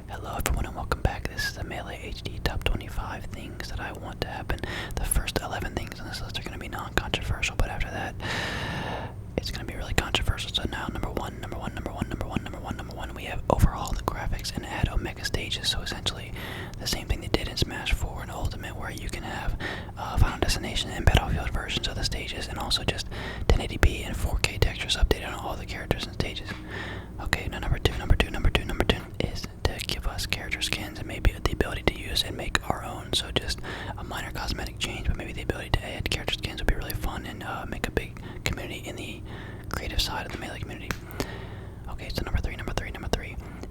Hello everyone and welcome back. This is the Melee HD Top 25 things that I want to happen. The first 11 things on this list are going to be non-controversial, but after that, it's going to be really controversial. So now, number one, we have overhaul the graphics and add Omega stages. So essentially, the same thing they did in Smash 4 and Ultimate, where you can have Final Destination and Battlefield versions of the stages, and also just 1080p and 4K textures updated on all the characters and stages. Okay, now number two is to give us character skins and maybe the ability to use and make our own. So just a minor cosmetic change, but maybe the ability to add character skins would be really fun and make a big community in the creative side of the Melee community. Okay, so number three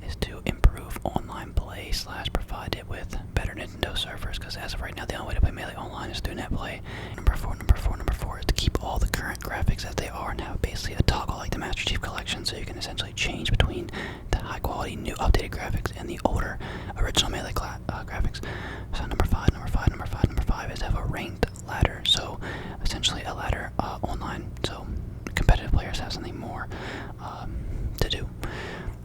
is to improve online play / provide it with better Nintendo servers, because as of right now, the only way to play Melee online is through net play. Number four is to keep all the current graphics as they are and have basically a toggle like the Master Chief Collection, so you can essentially change between the high quality new updated graphics and the older original Melee graphics. So number five is to have a ranked ladder, so essentially a ladder online, so competitive players have something more to do.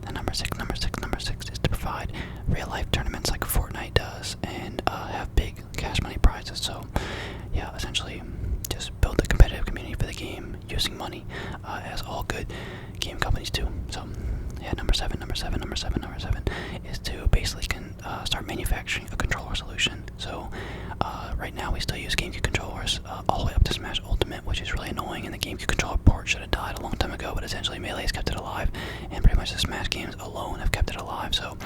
And number six is to provide real life tournaments like Fortnite does and have big cash money prizes. So yeah, essentially just build the competitive community for the game using money, as all good game companies do. So yeah, number seven is to basically start manufacturing a controller solution. So right now we still use GameCube controllers all the way up to Smash Ultimate, which is really annoying, and the GameCube controller port should have died a long time ago, but essentially Melee has kept it alive, and pretty much the Smash games alone have kept it alive. So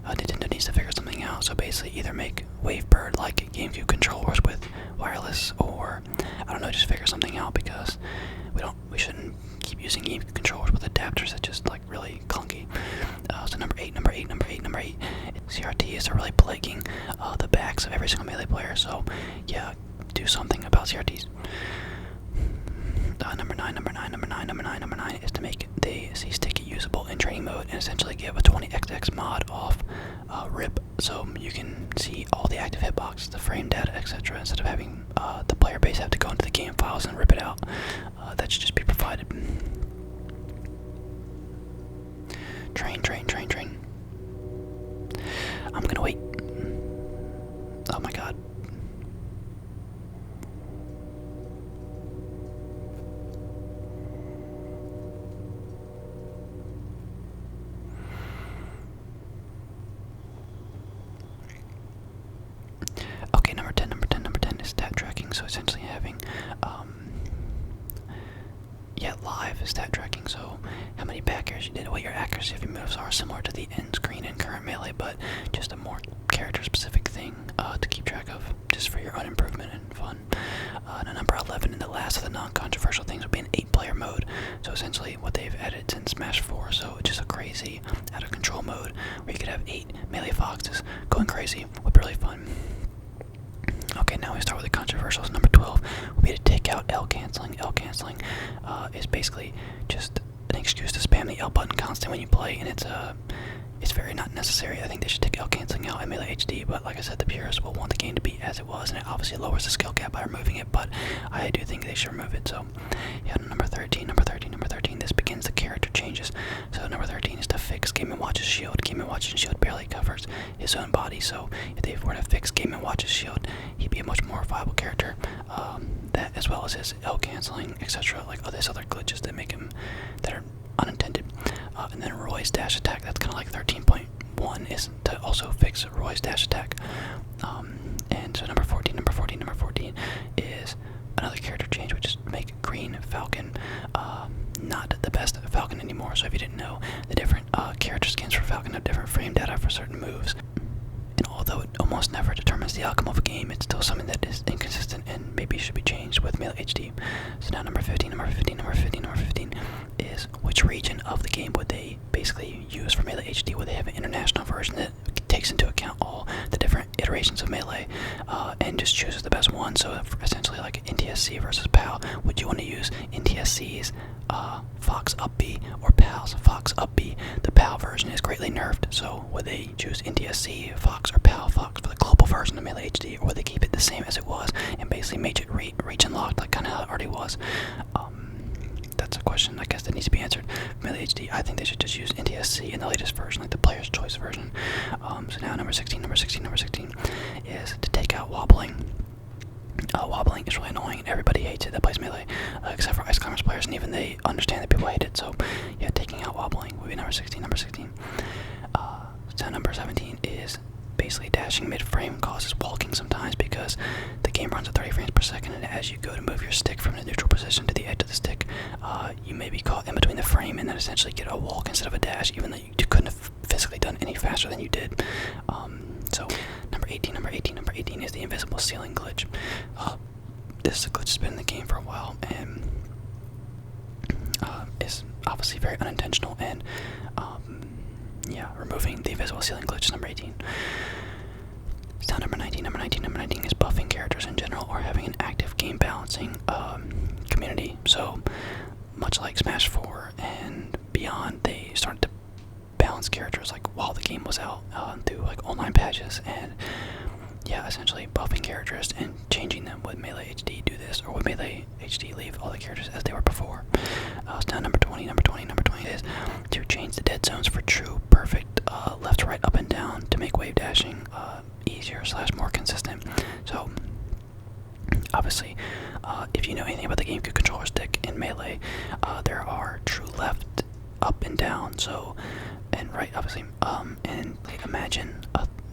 Nintendo needs to figure something out. So basically either make Wavebird like GameCube controllers with wireless, or I don't know, just figure something out, because we shouldn't keep using GameCube controllers with adapters that just like really clunky. So number eight, CRTs are really plaguing the backs of every single Melee player. So yeah, do something about CRTs. Number nine is to make the C-Stick usable in training mode and essentially give a 20xx mod off RIP, so you can see all the active hitboxes, the frame data, etc. instead of having the player base have to go into the game files and rip it out. That should just be provided. Train. I'm gonna wait. Oh my god. Okay, number 10 is stat tracking. So essentially having live stat tracking, so how many back airs you did, what your accuracy of your moves are, similar to the end screen in current Melee, but just a more character specific thing to keep track of, just for your own improvement and fun. Now number 11, and the last of the non-controversial things, would be an 8-player mode. So essentially what they've added since Smash 4, so just a crazy out of control mode where you could have 8 Melee foxes going crazy, would be really fun. Okay, now we start with the controversials. Number 12 would be to take out L canceling. L canceling is basically just an excuse to spam the L button constantly when you play, and it's very not necessary. I think they should take L canceling out in Melee HD, but like I said, the purists will want the game to be as it was, and it obviously lowers the skill gap by removing it, but I do think they should remove it. So yeah, number 13, this begins the character changes. So number 13 is to fix Game & Watch's shield. Game & Watch's shield barely covers his own body, so if they were to fix Game & Watch's shield, he'd be a much more viable character. That, as well as his L canceling, etc., like there's other glitches that make him, that are unintended. And then Roy's dash attack, that's kind of like 13.1, is to also fix Roy's dash attack. And so number 14 is another character change, which is make Green Falcon not the best Falcon anymore. So if you didn't know, the different character skins for Falcon have different frame data for certain moves. And although it almost never determines the outcome of a game, it's still something that is inconsistent and maybe should be changed with Melee HD. So now number 15 is which region of the game would they basically use for Melee HD? Would they have an international version that takes into account all the different iterations of Melee and just chooses the best one? So essentially like NTSC versus PAL, would you want to use NTSC's Fox Up B or PAL's Fox Up B? The PAL version is greatly nerfed, so would they choose NTSC Fox or PAL Fox for the global version of Melee HD, or would they keep it the same as it was and basically make it region locked like kind of how it already was? That's a question, I guess, that needs to be answered. Melee HD, I think they should just use NTSC in the latest version, like the player's choice version. So now number 16 is to take out wobbling. Wobbling is really annoying, and everybody hates it that plays Melee, except for Ice Climbers players, and even they understand that people hate it. So yeah, taking out wobbling would be number 16. So number 17 is basically dashing mid-frame causes walking sometimes because the game runs at 30 frames per second, and as you go to move your stick from the neutral position to the edge of the stick, you may be caught in between the frame and then essentially get a walk instead of a dash, even though you couldn't have physically done any faster than you did. So number 18 is the invisible ceiling glitch. This is a glitch that's been in the game for a while, and is obviously very unintentional, and yeah, removing the invisible ceiling glitch is number 18. So now number 19 is buffing characters in general or having an active game balancing community. So much like Smash 4 and beyond, they started to balance characters like while the game was out through like online patches, and yeah, essentially buffing characters and changing them. Would Melee HD do this, or would Melee HD leave all the characters as they were before? So now number 20 is to change the dead zones for true perfect left, right, up, and down to make wave dashing easier / more consistent. So obviously, if you know anything about the GameCube controller stick in Melee, there are true left, up, and down. So and right, obviously, and imagine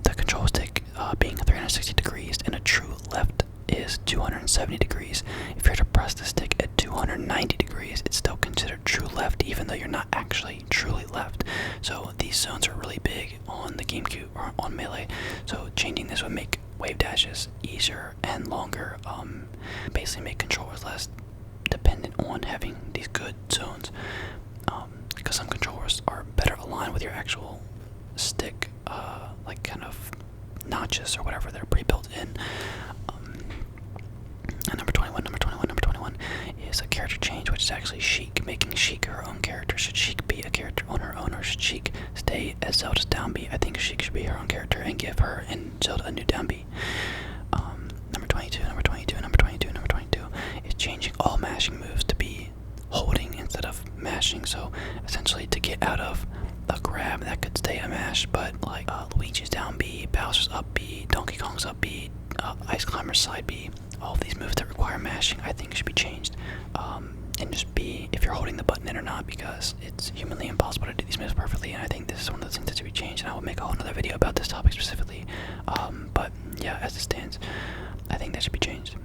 the control stick being 360 degrees, and a true left is 270 degrees. If you're to press the stick at 290 degrees, it's still considered true left, even though you're not actually truly left. So these zones are really big on the GameCube or on Melee. So changing this would make wave dashes easier and longer. Basically make controllers less dependent on having these good zones. Because some controllers are better aligned with your actual stick, like kind of notches or whatever that are pre-built in. And number 21 is a character change, which is actually Sheik, making Sheik her own character. Should Sheik be a character on her own, or should Sheik stay as Zelda's down B? I think Sheik should be her own character and give her and Zelda a new down B. Number 22 is changing all mashing moves to be holding instead of mashing. So essentially to get out of a grab that could stay a mash, but like Luigi's down B, Bowser's up B, Donkey Kong's up B, Ice Climber's side B, all of these moves that require mashing I think should be changed, and just be if you're holding the button in or not, because it's humanly impossible to do these moves perfectly, and I think this is one of the things that should be changed, and I will make a whole other video about this topic specifically, but yeah, as it stands, I think that should be changed.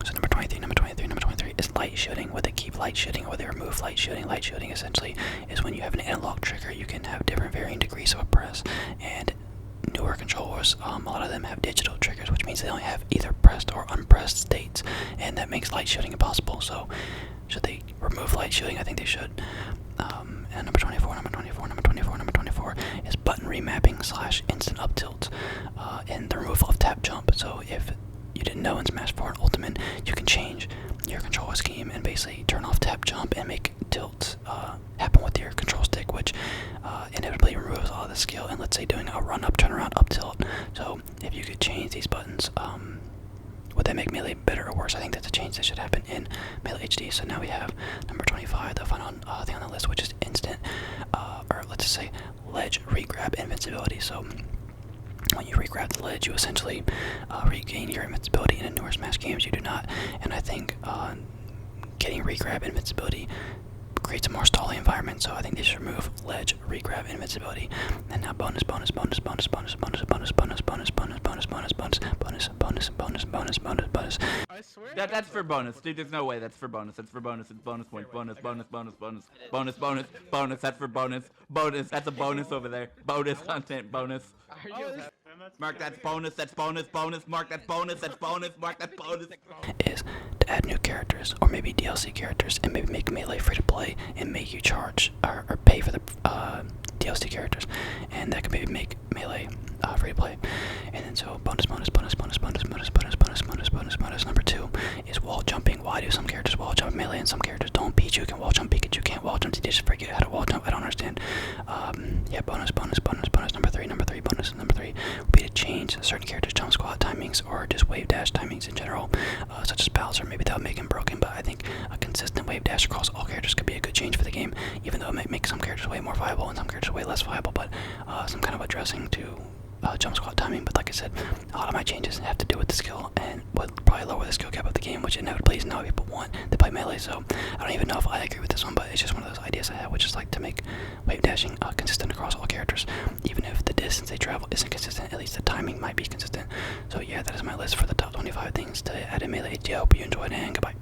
So number 23 is light shooting. Would they keep light shooting or would they remove light shooting? Light shooting essentially is when you have an analog trigger, you can have different varying degrees of a press, and newer controllers, a lot of them have digital triggers, which means they only have either pressed or unpressed states, and that makes light shooting impossible. So should they remove light shooting? I think they should. And number 24 is button remapping / instant up tilt, and the removal of tap jump. So if you didn't know, in Smash 4 and Ultimate, you can change your control scheme and basically turn off tap jump and make tilt happen with your control stick, which inevitably removes all of the skill, and let's say doing a run up, turn around, up tilt. So if you could change these buttons, would that make Melee better or worse? I think that's a change that should happen in Melee HD. So now we have number 25, the final thing on the list, which is instant, or let's just say ledge regrab invincibility. So when you regrab the ledge, you essentially regain your invincibility. In newer Smash games, you do not, and I think getting regrab invincibility creates a more stalling environment, so I think they should remove ledge regrab invincibility. And now bonus. I swear. That's for bonus, dude. There's no way that's for bonus. That's for bonus. It's bonus point. Bonus. That's for bonus. Bonus. That's a bonus over there. Bonus content. Bonus. Mark that's bonus. That's bonus. Mark that's bonus. That's bonus. Mark that's bonus. Is to add new characters or maybe DLC characters and maybe make Melee free to play and make you charge or pay for the DLC characters, and that could maybe make Melee free to play. And then so bonus. Number 2 is wall jumping. Why do some characters wall jump Melee and some characters don't? Pichu can wall jump, Pikachu can't wall jump. Did you just forget how to wall jump? I don't understand. Yeah, bonus. Number 3, bonus. Number 3 would be to change certain characters' jump squat timings or just wave dash timings in general, such as Bowser. Maybe that would make him broken, but I think a consistent wave dash across all characters could be a good change for the game, even though it might make some characters way more viable and some characters way less viable, but some kind of addressing to jump squat timing. But like I said, a lot of my changes have to do with the skill and would probably lower the skill cap of the game, which inevitably is not what people want to play melee. So I don't even know if I agree with this one, but it's just one of those ideas I have, which is like to make wave dashing consistent across all characters. Even if the distance they travel isn't consistent, at least the timing might be consistent. So yeah, that is my list for the top 25 things to add in melee. I hope you enjoyed, and goodbye.